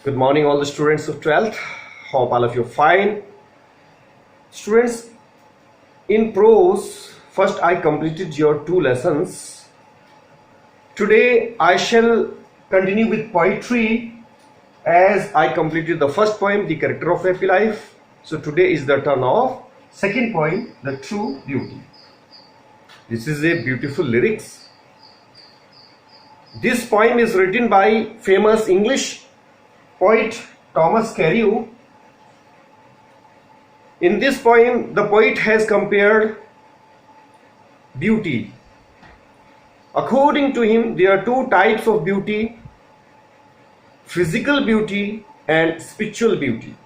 Good morning, all the students of 12th. Hope all of you are fine. Students, in prose, first I completed your 2 lessons. Today I shall continue with poetry as I completed the first poem, The Character of Happy Life. So today is the turn of second poem, The True Beauty. This is a beautiful lyrics. This poem is written by famous English poet Thomas Carlyle. In this poem, the poet has compared beauty. According to him, there are 2 types of beauty: physical beauty and spiritual beauty.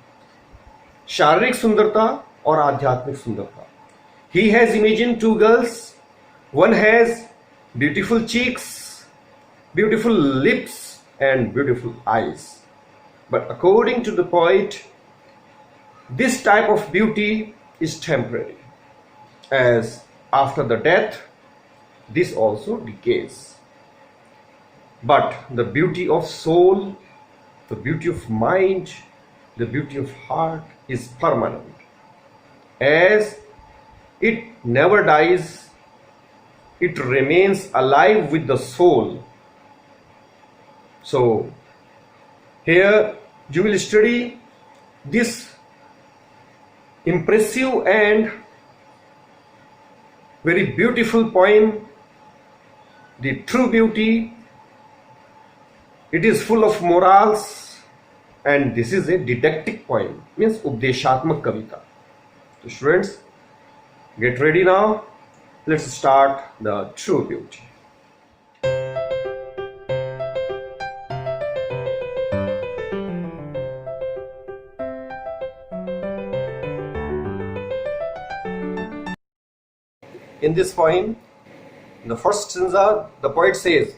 शारीरिक सुंदरता और आध्यात्मिक सुंदरता. He has imagined 2 girls. One has beautiful cheeks, beautiful lips, and beautiful eyes. But according to the poet, this type of beauty is temporary, as after the death, this also decays. But the beauty of soul, the beauty of mind, the beauty of heart is permanent, as it never dies, it remains alive with the soul. So, here you will study this impressive and very beautiful poem, The True Beauty. It is full of morals and this is a didactic poem, means उपदेशात्मक Kavita. So students, get ready now. Let's start The True Beauty. In this poem, in the first stanza, the poet says,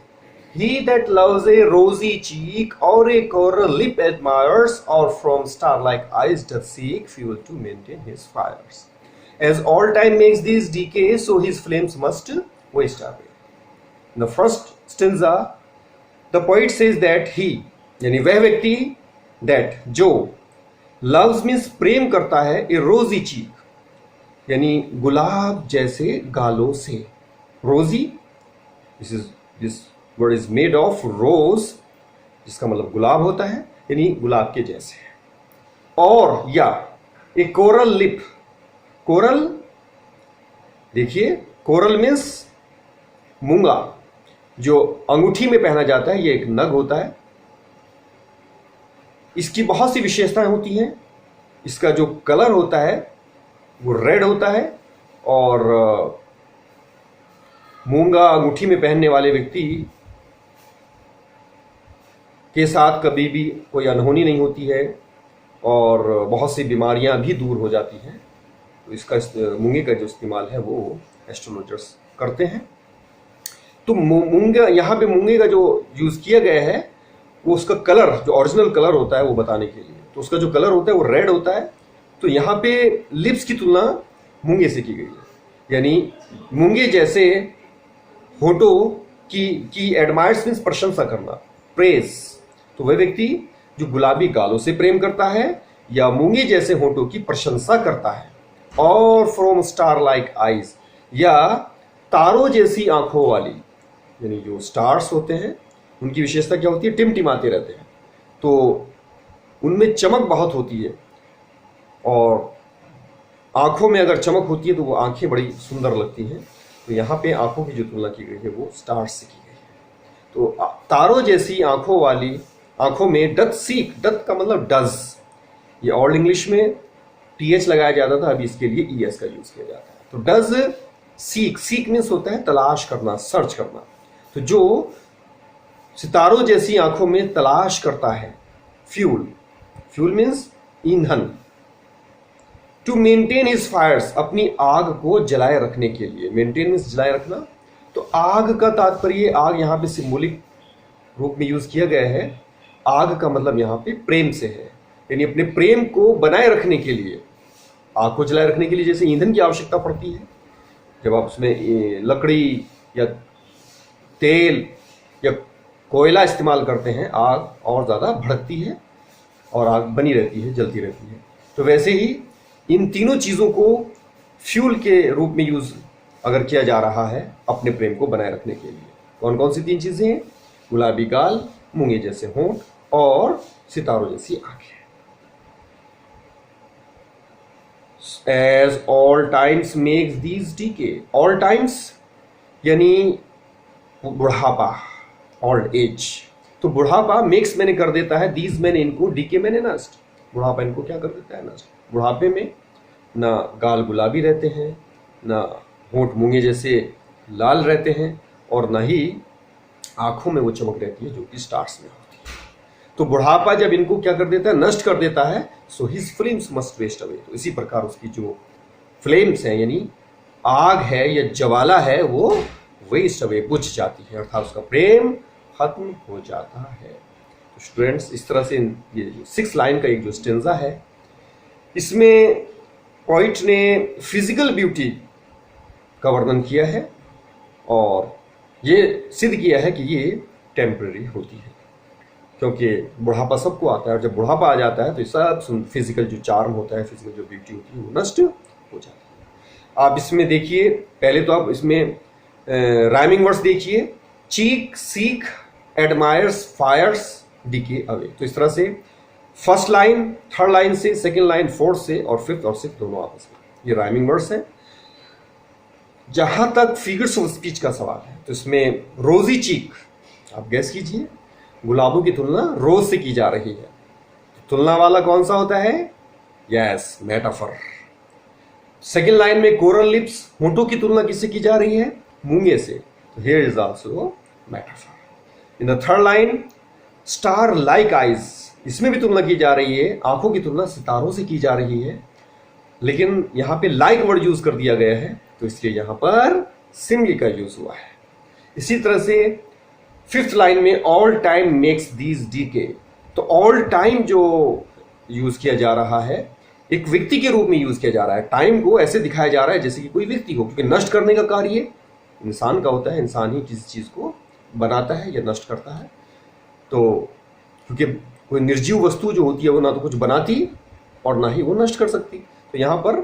"He that loves a rosy cheek or a coral lip admires, or from star-like eyes doth seek fuel to maintain his fires. As all time makes these decay, so his flames must waste away." In the first stanza, the poet says that he, यानी वह व्यक्ति, that जो, loves means प्रेम करता है, a rosy cheek, यानी गुलाब जैसे गालों से. रोजी, this word is made of रोज, जिसका मतलब गुलाब होता है, यानी गुलाब के जैसे. और या ए कोरल लिप. कोरल, देखिए, कोरल मीन्स मूंगा, जो अंगूठी में पहना जाता है. ये एक नग होता है. इसकी बहुत सी विशेषताएं होती हैं. इसका जो कलर होता है वो रेड होता है, और मूंगा अंगूठी में पहनने वाले व्यक्ति के साथ कभी भी कोई अनहोनी नहीं होती है और बहुत सी बीमारियां भी दूर हो जाती हैं. तो इसका मूंगे का जो इस्तेमाल है वो एस्ट्रोलॉजर्स करते हैं. तो मूंगा, यहाँ पे मूंगे का जो यूज़ किया गया है वो उसका कलर, जो ओरिजिनल कलर होता है वो बताने के लिए. तो उसका जो कलर होता है वो रेड होता है. तो यहाँ पे लिप्स की तुलना मूंगे से की गई है, यानी मूंगे जैसे होठों की एडमायर्स मीन्स प्रशंसा करना, प्रेज. तो वह व्यक्ति जो गुलाबी गालों से प्रेम करता है या मूंगे जैसे होठों की प्रशंसा करता है. और फ्रॉम स्टार लाइक आईज, या तारों जैसी आंखों वाली, यानी जो स्टार्स होते हैं उनकी विशेषता क्या होती है? टिमटिमाते रहते हैं. तो उनमें चमक बहुत होती है, और आंखों में अगर चमक होती है तो वो आंखें बड़ी सुंदर लगती हैं. तो यहाँ पे आंखों की जो तुलना की गई है वो स्टार्स से की गई है. तो तारों जैसी आंखों वाली, आंखों में डथ सीक, डथ का मतलब डज. ये ओल्ड इंग्लिश में टीएच लगाया जाता था, अभी इसके लिए ईएस का यूज किया जाता है. तो डज सीक, सीक मीन्स होता है तलाश करना, सर्च करना. तो जो सितारों जैसी आंखों में तलाश करता है फ्यूल, फ्यूल मीन्स ईंधन, टू मेंटेन हिज फायर्स, अपनी आग को जलाए रखने के लिए. मेंटेन मीन्स जलाए रखना. तो आग का तात्पर्य, आग यहाँ पे सिंबॉलिक रूप में यूज किया गया है. आग का मतलब यहाँ पे प्रेम से है, यानी अपने प्रेम को बनाए रखने के लिए, आग को जलाए रखने के लिए जैसे ईंधन की आवश्यकता पड़ती है, जब आप उसमें लकड़ी या तेल या कोयला इस्तेमाल करते हैं, आग और ज़्यादा भड़कती है. और आग बनी रहती है, जलती रहती है। तो वैसे ही इन तीनों चीज़ों को फ्यूल के रूप में यूज़ अगर किया जा रहा है अपने प्रेम को बनाए रखने के लिए। कौन कौन सी 3 चीज़ें हैं? गुलाबी गाल, मूंगे जैसे होंठ और सितारों जैसी आंखें। As all times makes these decay. All times यानी बुढ़ापा, ओल्ड एज। तो बुढ़ापा मेक्स मैंने कर देता है, दीज मैंने इनको, डीके मैंने नष्ट। बुढ़ापा इनको क्या कर देता है? नष्ट। बुढ़ापे में ना गाल गुलाबी रहते हैं, ना होंठ मूंगे जैसे लाल रहते हैं, और ना ही आंखों में वो चमक रहती है जो कि स्टार्स में होती है। तो बुढ़ापा जब इनको क्या कर देता है? नष्ट कर देता है। So his flames must waste away. तो इसी प्रकार उसकी जो फ्लेम्स हैं यानी आग है या ज्वाला है वो वेस्ट अवे, बुझ जाती है, अर्थात उसका प्रेम खत्म हो जाता है। तो स्टूडेंट्स, इस तरह से ये 6 लाइन का एक जो स्टेंजा है, इसमें पोइट ने फिजिकल ब्यूटी का वर्णन किया है और ये सिद्ध किया है कि ये टेम्पररी होती है, क्योंकि बुढ़ापा सबको आता है और जब बुढ़ापा आ जाता है तो सब फिजिकल जो चार्म होता है, फिजिकल जो ब्यूटी होती है वो नष्ट हो जाती है। आप इसमें देखिए, पहले तो आप इसमें राइमिंग वर्ड्स देखिए, cheek, seek, admires, fires, decay away. तो इस तरह से फर्स्ट लाइन थर्ड लाइन से, सेकेंड लाइन फोर्थ से और फिफ्थ और सिक्स दोनों आपस में ये राइमिंग वर्ड्स हैं। जहां तक फिगर्स ऑफ स्पीच का सवाल है तो इसमें रोजी चीक, आप गैस कीजिए, गुलाबों की तुलना रोज से की जा रही है। तुलना वाला कौन सा होता है? Yes, metaphor. सेकेंड लाइन में कोरल लिप्स, होंठों की तुलना किससे की जा रही है? मूंगे से। तो here is also metaphor. In the third line star like eyes, इसमें भी तुलना की जा रही है, आंखों की तुलना सितारों से की जा रही है, लेकिन यहां पे लाइक वर्ड यूज कर दिया गया है तो इसलिए यहां पर सिंगली का यूज हुआ है। इसी तरह से फिफ्थ लाइन में all time makes these decay, तो ऑल टाइम जो यूज किया जा रहा है एक व्यक्ति के रूप में यूज किया जा रहा है। टाइम को ऐसे दिखाया जा रहा है जैसे कि कोई व्यक्ति हो, क्योंकि नष्ट करने का कार्य इंसान का होता है, इंसान ही किसी चीज को बनाता है या नष्ट करता है। तो क्योंकि कोई निर्जीव वस्तु जो होती है वो ना तो कुछ बनाती और ना ही वो नष्ट कर सकती, तो यहां पर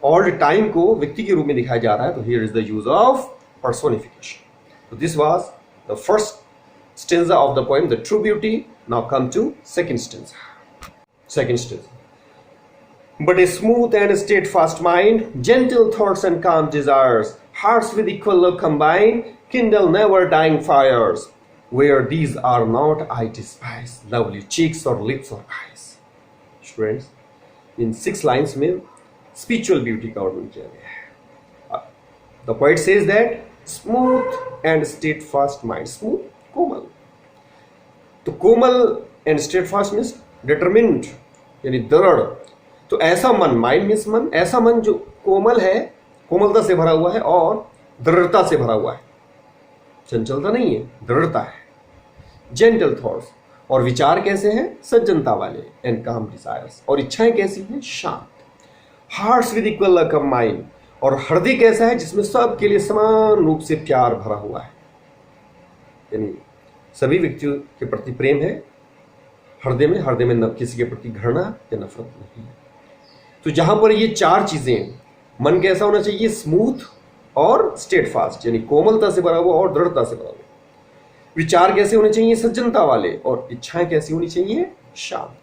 ऑल टाइम को व्यक्ति के रूप में दिखाया जा रहा है। तो here is the use of personification. तो this was the first stanza of the poem, the true beauty. Now come to second stanza. Second stanza. But a smooth and steadfast mind, gentle thoughts and calm desires, hearts with equal love combined, kindle never dying fires. Where these are not, I despise lovely cheeks or lips or eyes. Students, in 6 lines में spiritual beauty का वर्णन किया गया है। The poet says that smooth and steadfast mind. Smooth, कोमल। तो कोमल and steadfast means determined यानी दृढ़। तो ऐसा मन, माइंड मीन्स मन, ऐसा मन जो कोमल है, कोमलता से भरा हुआ है और दृढ़ता से भरा हुआ है। चंचलता नहीं है, दृढ़ता है। जेंटल थॉट्स, और विचार कैसे हैं? सज्जनता वाले। एंड काम डिजायर्स, और इच्छाएं कैसी हैं? शांत। Hearts with equal love combined, और हृदय कैसा है? जिसमें सबके लिए समान रूप से प्यार भरा हुआ है, यानी सभी व्यक्तियों के प्रति प्रेम है हृदय में किसी के प्रति घृणा या नफरत नहीं है। तो जहां पर ये 4 चीजें, मन कैसा होना चाहिए? स्मूथ और स्टेडफास्ट, यानी कोमलता से भरा हुआ और दृढ़ता से भरा हुआ। विचार कैसे होने चाहिए? सज्जनता वाले, और इच्छाएं कैसी होनी चाहिए? शांत।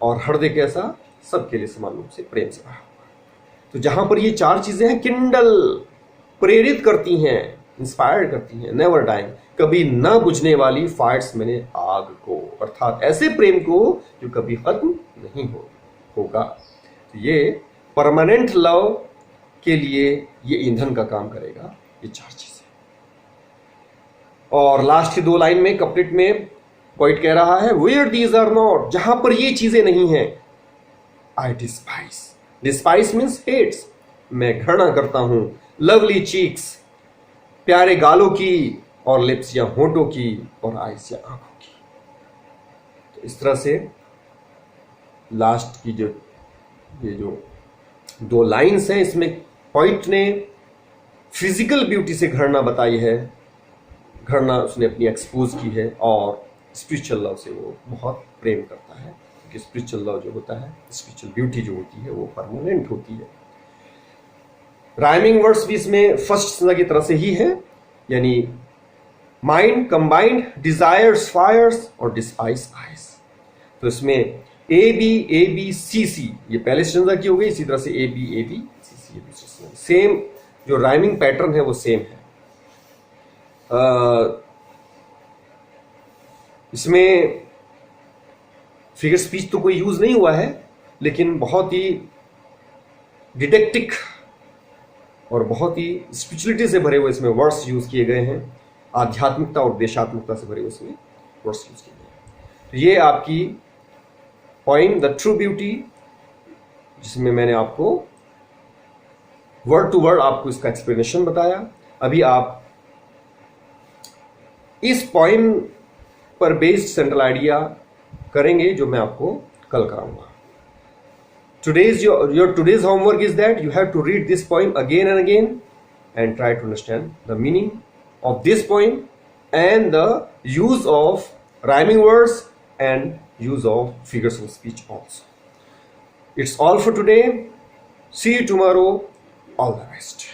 और हृदय कैसा? सबके लिए समान रूप से प्रेम से भरा हुआ। तो जहां पर ये 4 चीजें हैं, किंडल, प्रेरित करती हैं, इंस्पायर्ड करती हैं, नेवर डाइंग, कभी न बुझने वाली, फायर्स मैंने आग को, अर्थात ऐसे प्रेम को जो कभी खत्म नहीं होगा। तो ये परमानेंट लव के लिए ये ईंधन का काम करेगा, ये 4 चीजें। और लास्ट की 2 लाइन में कपलेट में पोइट कह रहा है, वेयर दीज आर नॉट, जहां पर ये चीजें नहीं हैं, आई डिस्पाइस। डिस्पाइस मीन्स हेट्स, मैं घृणा करता हूं। लवली चीक्स, प्यारे गालों की, और लिप्स या होंठों की, और आइस या आंखों की। तो इस तरह से लास्ट की ये जो 2 लाइन्स हैं, इसमें पोइट ने फिजिकल ब्यूटी से घृणा बताई है, घृणा उसने अपनी एक्सपोज की है, और स्पिरिचुअल लव से वो बहुत प्रेम करता है। क्योंकि स्पिरिचुअल लव जो होता है, स्पिरिचुअल ब्यूटी जो होती है वो परमानेंट होती है। राइमिंग वर्ड्स भी इसमें फर्स्ट संज्ञा की तरह से ही है, यानी माइंड, कंबाइंड, डिजायर्स, फायर्स और डिस्पाइस आइज। तो इसमें ए बी सी सी ये पहले संज्ञा की हो गई, इसी तरह से ए बी सी सी ये दूसरी संज्ञा। सेम जो राइमिंग पैटर्न है वो सेम है। इसमें फिगर स्पीच तो कोई यूज नहीं हुआ है, लेकिन बहुत ही डिडेक्टिक और बहुत ही स्पिरिचुअलिटी से भरे हुए इसमें वर्ड्स यूज किए गए हैं। आध्यात्मिकता और देशात्मकता से भरे हुए इसमें वर्ड्स यूज किए गए हैं। तो ये आपकी पोइम द ट्रू ब्यूटी, जिसमें मैंने आपको वर्ड टू वर्ड आपको इसका एक्सप्लेनेशन बताया। अभी आप इस पोइम पर बेस्ड सेंट्रल आइडिया करेंगे जो मैं आपको कल कराऊंगा। Your today's homework is that you have to read this poem again and again and try to understand the meaning of this poem and the use of rhyming words and use of figures of speech also. It's all for today. See you tomorrow. All the best.